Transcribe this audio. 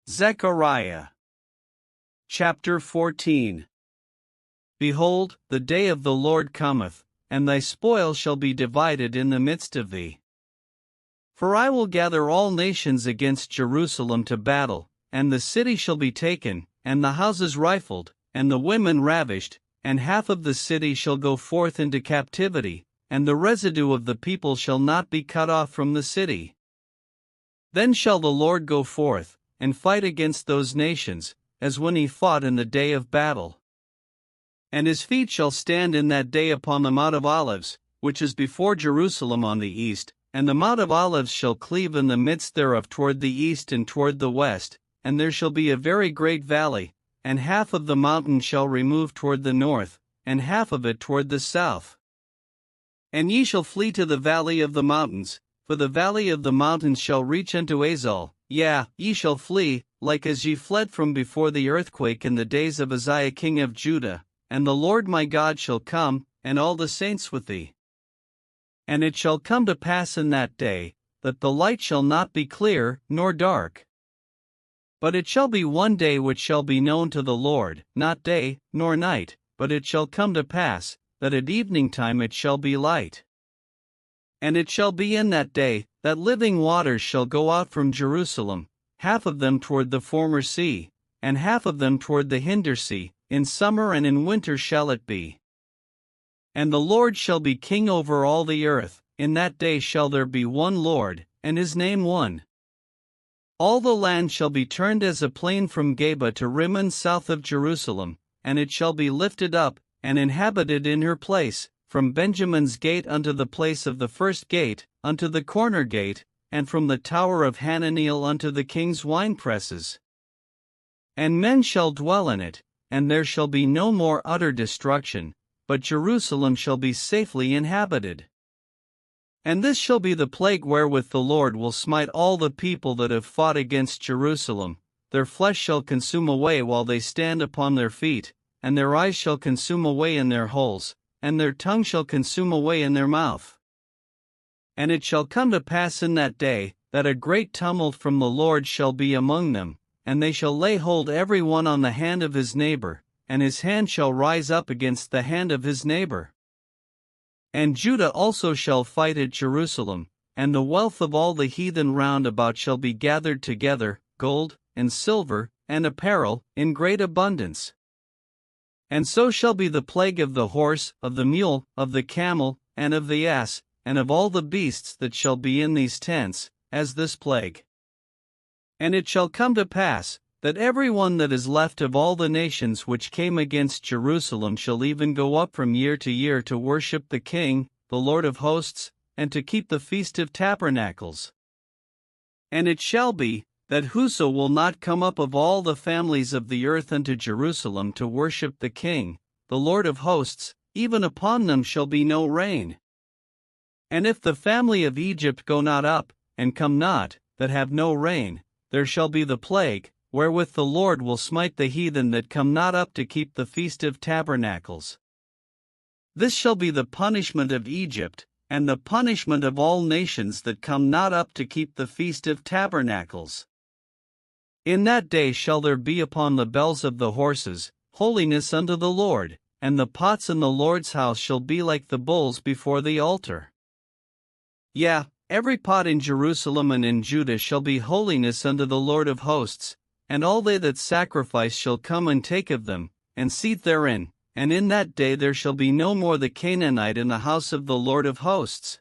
Zechariah chapter 14. Behold, the day of the Lord cometh, and thy spoil shall be divided in the midst of thee. For I will gather all nations against Jerusalem to battle, and the city shall be taken, and the houses rifled, and the women ravished, and half of the city shall go forth into captivity, and the residue of the people shall not be cut off from the city. Then shall the Lord go forth, and fight against those nations, as when he fought in the day of battle. And his feet shall stand in that day upon the Mount of Olives, which is before Jerusalem on the east, and the Mount of Olives shall cleave in the midst thereof toward the east and toward the west, and there shall be a very great valley, and half of the mountain shall remove toward the north, and half of it toward the south. And ye shall flee to the valley of the mountains, for the valley of the mountains shall reach unto Azal, yea, ye shall flee, like as ye fled from before the earthquake in the days of Uzziah king of Judah, and the Lord my God shall come, and all the saints with thee. And it shall come to pass in that day, that the light shall not be clear, nor dark. But it shall be one day which shall be known to the Lord, not day, nor night, but it shall come to pass, that at evening time it shall be light. And it shall be in that day, that living waters shall go out from Jerusalem, half of them toward the former sea, and half of them toward the hinder sea, in summer and in winter shall it be. And the Lord shall be king over all the earth, in that day shall there be one Lord, and his name one. All the land shall be turned as a plain from Geba to Rimmon south of Jerusalem, and it shall be lifted up, and inhabited in her place, from Benjamin's gate unto the place of the first gate, unto the corner gate, and from the tower of Hananiel unto the king's winepresses. And men shall dwell in it, and there shall be no more utter destruction, but Jerusalem shall be safely inhabited. And this shall be the plague wherewith the Lord will smite all the people that have fought against Jerusalem: their flesh shall consume away while they stand upon their feet, and their eyes shall consume away in their holes, and their tongue shall consume away in their mouth. And it shall come to pass in that day, that a great tumult from the Lord shall be among them, and they shall lay hold every one on the hand of his neighbor, and his hand shall rise up against the hand of his neighbor. And Judah also shall fight at Jerusalem, and the wealth of all the heathen round about shall be gathered together, gold, and silver, and apparel, in great abundance. And so shall be the plague of the horse, of the mule, of the camel, and of the ass, and of all the beasts that shall be in these tents, as this plague. And it shall come to pass, that every one that is left of all the nations which came against Jerusalem shall even go up from year to year to worship the King, the Lord of hosts, and to keep the Feast of Tabernacles. And it shall be, that whoso will not come up of all the families of the earth unto Jerusalem to worship the King, the Lord of hosts, even upon them shall be no rain. And if the family of Egypt go not up, and come not, that have no rain, there shall be the plague, wherewith the Lord will smite the heathen that come not up to keep the Feast of Tabernacles. This shall be the punishment of Egypt, and the punishment of all nations that come not up to keep the Feast of Tabernacles. In that day shall there be upon the bells of the horses, holiness unto the Lord, and the pots in the Lord's house shall be like the bowls before the altar. Yea, every pot in Jerusalem and in Judah shall be holiness unto the Lord of hosts, and all they that sacrifice shall come and take of them, and seat therein, and in that day there shall be no more the Canaanite in the house of the Lord of hosts.